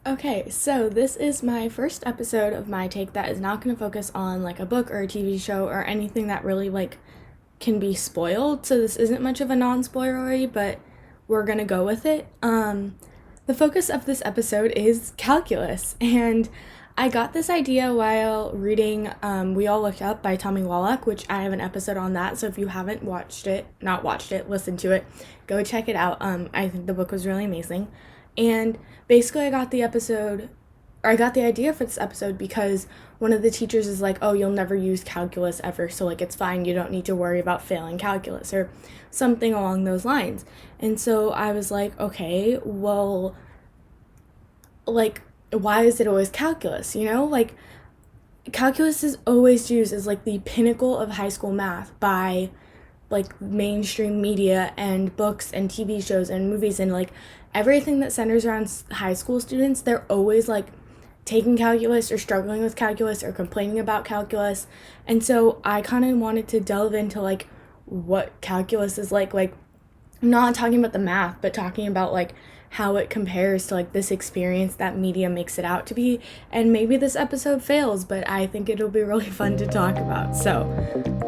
Okay, so this is my first episode of my take that is not going to focus on like a book or a TV show or anything that really like can be spoiled. So this isn't much of a non-spoilery, but we're going to go with it. The focus of this episode is calculus, and I got this idea while reading We All Looked Up by Tommy Wallach, which I have an episode on that. So if you haven't not watched it, listen to it, go check it out. I think the book was really amazing. And basically, I got the idea for this episode because one of the teachers is like, oh, you'll never use calculus ever, so like it's fine, you don't need to worry about failing calculus or something along those lines. And so I was like, okay, well, like, why is it always calculus? Like, calculus is always used as like the pinnacle of high school math by like mainstream media and books and TV shows and movies and like everything that centers around high school students. They're always like taking calculus or struggling with calculus or complaining about calculus. And so I kind of wanted to delve into like what calculus is like not talking about the math, but talking about like how it compares to like this experience that media makes it out to be. And maybe this episode fails, but I think it'll be really fun to talk about. So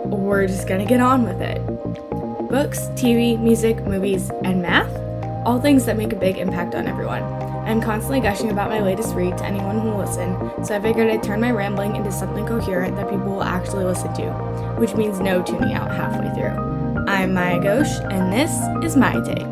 we're just gonna get on with it. Books, TV, music, movies, and math, all things that make a big impact on everyone. I'm constantly gushing about my latest read to anyone who will listen, so I figured I'd turn my rambling into something coherent that people will actually listen to, which means no tuning out halfway through. I'm Maya Ghosh, and this is my take.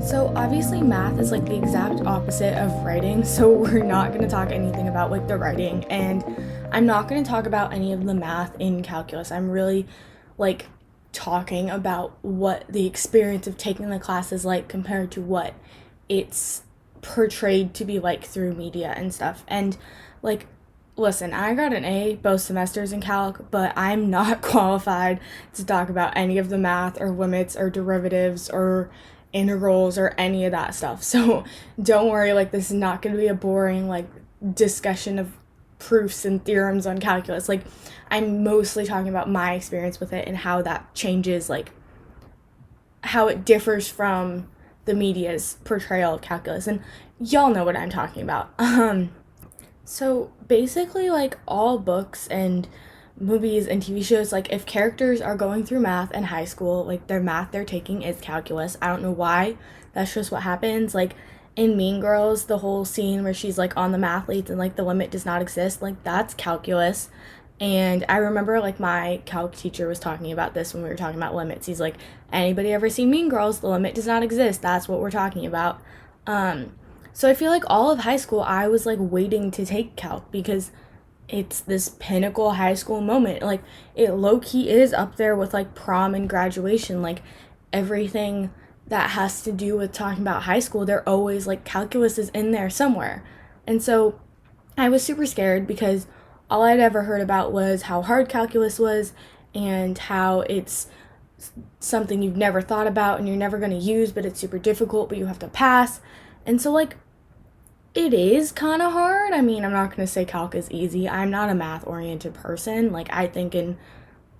So obviously math is like the exact opposite of writing, so we're not going to talk anything about like the writing, and I'm not going to talk about any of the math in calculus. I'm really like talking about what the experience of taking the class is like compared to what it's portrayed to be like through media and stuff. And like, listen, I got an A both semesters in calc, but I'm not qualified to talk about any of the math or limits or derivatives or integrals or any of that stuff. So don't worry, like this is not going to be a boring like discussion of proofs and theorems on calculus. Like I'm mostly talking about my experience with it and how that changes, like how it differs from the media's portrayal of calculus. And y'all know what I'm talking about. So basically, like all books and movies and TV shows, like if characters are going through math in high school, like their math they're taking is calculus. I don't know why. That's just what happens. Like in Mean Girls, the whole scene where she's like on the mathletes and like the limit does not exist, like that's calculus. And I remember like my calc teacher was talking about this when we were talking about limits. He's like, anybody ever seen Mean Girls? The limit does not exist. That's what we're talking about. So I feel like all of high school I was like waiting to take calc because it's this pinnacle high school moment. Like it low key is up there with like prom and graduation. Like everything that has to do with talking about high school, they're always like calculus is in there somewhere. And so I was super scared because all I'd ever heard about was how hard calculus was and how it's something you've never thought about and you're never going to use, but it's super difficult, but you have to pass. And so like it is kind of hard. I mean, I'm not going to say calc is easy. I'm not a math oriented person. Like, I think in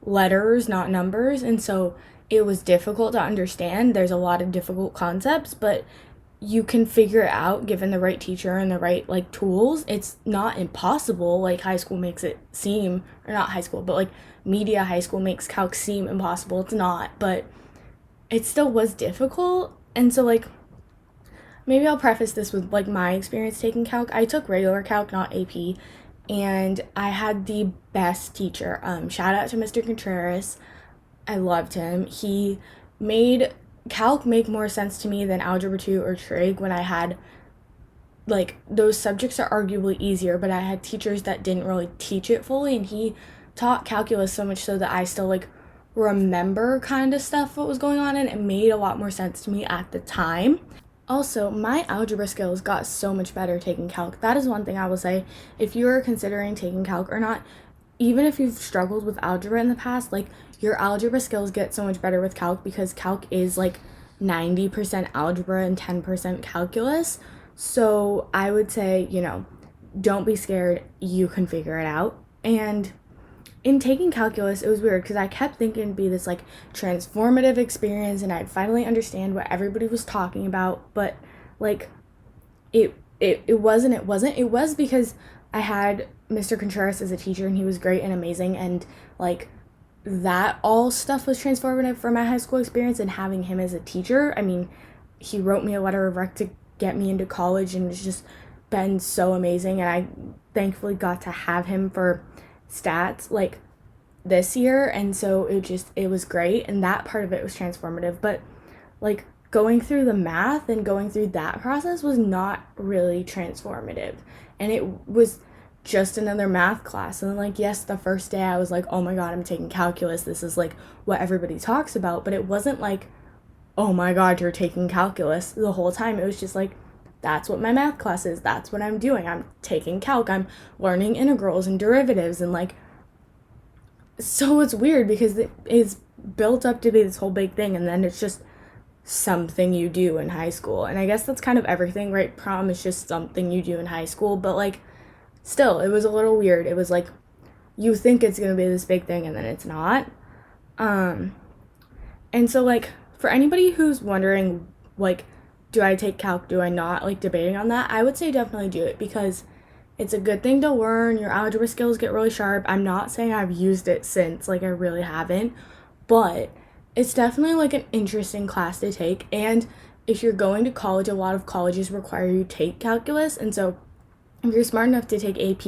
letters, not numbers. And so it was difficult to understand. There's a lot of difficult concepts, but you can figure it out given the right teacher and the right, like, tools. It's not impossible. Like, high school makes it seem, or not high school, but like media high school makes calc seem impossible. It's not, but it still was difficult. And so, like, maybe I'll preface this with like my experience taking calc. I took regular calc, not AP, and I had the best teacher. Shout out to Mr. Contreras. I loved him. He made calc make more sense to me than algebra 2 or trig when I had like those subjects are arguably easier, but I had teachers that didn't really teach it fully, and he taught calculus so much so that I still like remember kind of stuff what was going on, and it made a lot more sense to me at the time. Also, my algebra skills got so much better taking calc. That is one thing I will say. If you are considering taking calc or not, even if you've struggled with algebra in the past, like your algebra skills get so much better with calc because calc is like 90% algebra and 10% calculus. So I would say, don't be scared, you can figure it out. And in taking calculus, it was weird because I kept thinking it'd be this like transformative experience and I'd finally understand what everybody was talking about, but like it wasn't. It was because I had Mr. Contreras as a teacher and he was great and amazing, and like that all stuff was transformative for my high school experience. And having him as a teacher, I mean, he wrote me a letter of rec to get me into college, and it's just been so amazing. And I thankfully got to have him for stats like this year, and so it was great, and that part of it was transformative. But like going through the math and going through that process was not really transformative, and it was just another math class. And like, yes, the first day I was like, oh my god, I'm taking calculus, this is like what everybody talks about. But it wasn't like, oh my god, you're taking calculus the whole time. It was just like, that's what my math class is, that's what I'm doing, I'm taking calc, I'm learning integrals and derivatives. And like, so it's weird because it is built up to be this whole big thing, and then it's just something you do in high school. And I guess that's kind of everything, right? Prom is just something you do in high school, but like still, it was a little weird. It was like, you think it's gonna be this big thing and then it's not. And so like, for anybody who's wondering, like, do I take calc, do I not, like debating on that, I would say definitely do it because it's a good thing to learn. Your algebra skills get really sharp. I'm not saying I've used it since, like I really haven't, but it's definitely like an interesting class to take. And if you're going to college, a lot of colleges require you take calculus, and so if you're smart enough to take AP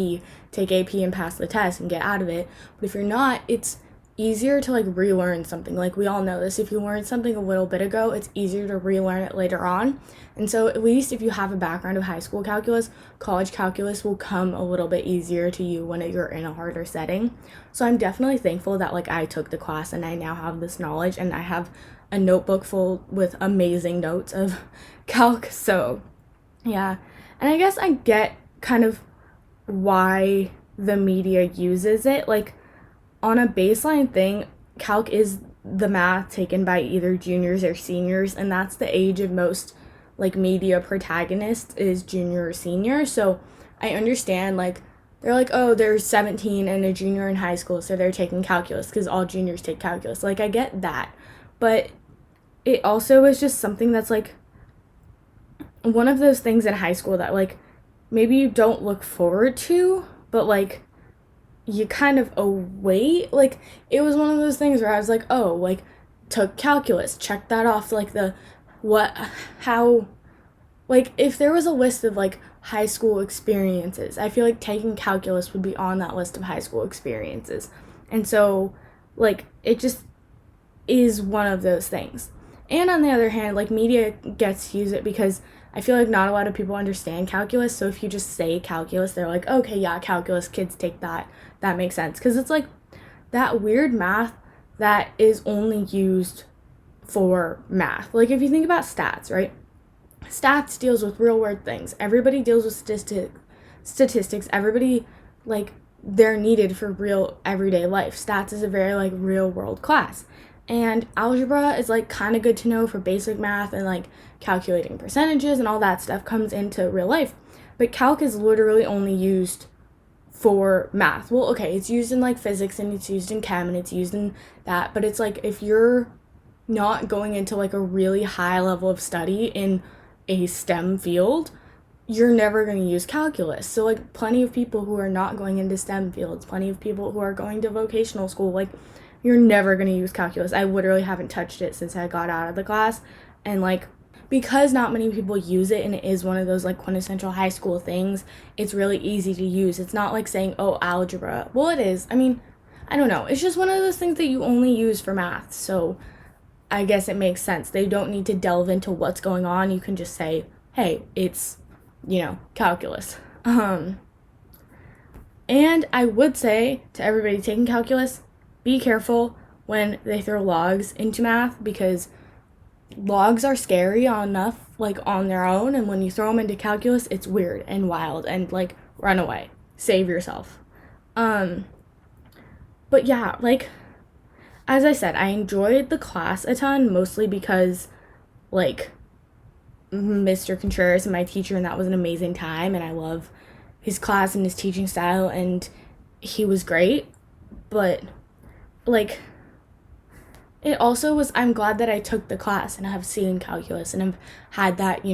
and pass the test and get out of it. But if you're not, it's easier to like relearn something. Like, we all know this. If you learned something a little bit ago, it's easier to relearn it later on. And so at least if you have a background of high school calculus, college calculus will come a little bit easier to you when you're in a harder setting. So I'm definitely thankful that like I took the class and I now have this knowledge, and I have a notebook full with amazing notes of calc. So yeah. And I guess I get kind of why the media uses it. Like, on a baseline thing, calc is the math taken by either juniors or seniors, and that's the age of most like media protagonists, is junior or senior. So I understand, like, they're like, oh, they're 17 and a junior in high school, so they're taking calculus because all juniors take calculus. Like, I get that, but it also is just something that's like one of those things in high school that like maybe you don't look forward to, but like you kind of await. Like, it was one of those things where I was like, oh, like, took calculus, check that off, like how, like, if there was a list of like high school experiences, I feel like taking calculus would be on that list of high school experiences. And so like, it just is one of those things. And on the other hand, like, media gets to use it because I feel like not a lot of people understand calculus. So if you just say calculus, they're like, okay, yeah, calculus, kids take that. That makes sense. Because it's like that weird math that is only used for math. Like, if you think about stats, right? Stats deals with real world things. Everybody deals with statistics. Everybody, like, they're needed for real everyday life. Stats is a very like real world class. And algebra is like kind of good to know for basic math, and like calculating percentages and all that stuff comes into real life. But calc is literally only used for math. Well, okay, it's used in like physics and it's used in chem and it's used in that, but it's like if you're not going into like a really high level of study in a STEM field, you're never going to use calculus. So like plenty of people who are not going into STEM fields, plenty of people who are going to vocational school, like, you're never going to use calculus. I literally haven't touched it since I got out of the class. And like, because not many people use it and it is one of those like quintessential high school things, it's really easy to use. It's not like saying, oh, algebra. Well, it is. I mean, I don't know. It's just one of those things that you only use for math. So I guess it makes sense. They don't need to delve into what's going on. You can just say, hey, it's, calculus. And I would say to everybody taking calculus, be careful when they throw logs into math, because logs are scary enough, like, on their own, and when you throw them into calculus, it's weird and wild, and, like, run away. Save yourself. But yeah, like, as I said, I enjoyed the class a ton, mostly because like Mr. Contreras and my teacher, and that was an amazing time, and I love his class and his teaching style, and he was great. But like, it also was, I'm glad that I took the class and I have C in calculus and I've had that,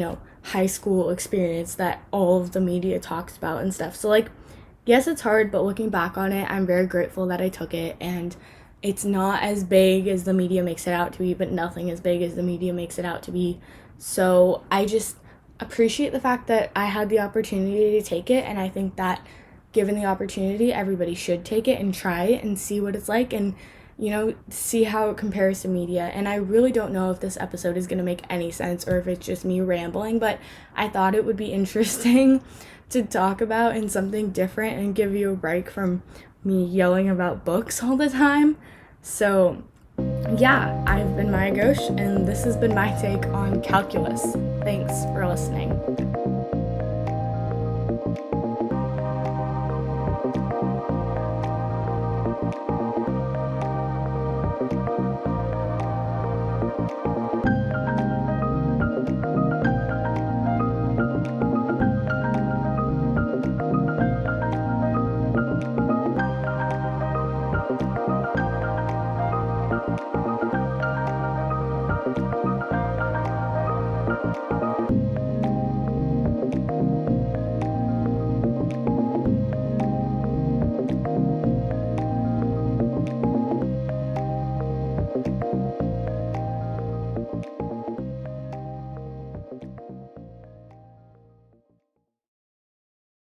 high school experience that all of the media talks about and stuff. So like, yes, it's hard, but looking back on it, I'm very grateful that I took it. And it's not as big as the media makes it out to be, but nothing as big as the media makes it out to be. So I just appreciate the fact that I had the opportunity to take it, and I think that given the opportunity, everybody should take it and try it and see what it's like, and see how it compares to media. And I really don't know if this episode is going to make any sense or if it's just me rambling, but I thought it would be interesting to talk about and something different and give you a break from me yelling about books all the time. So yeah, I've been Maya Ghosh, and this has been my take on calculus. Thanks for listening.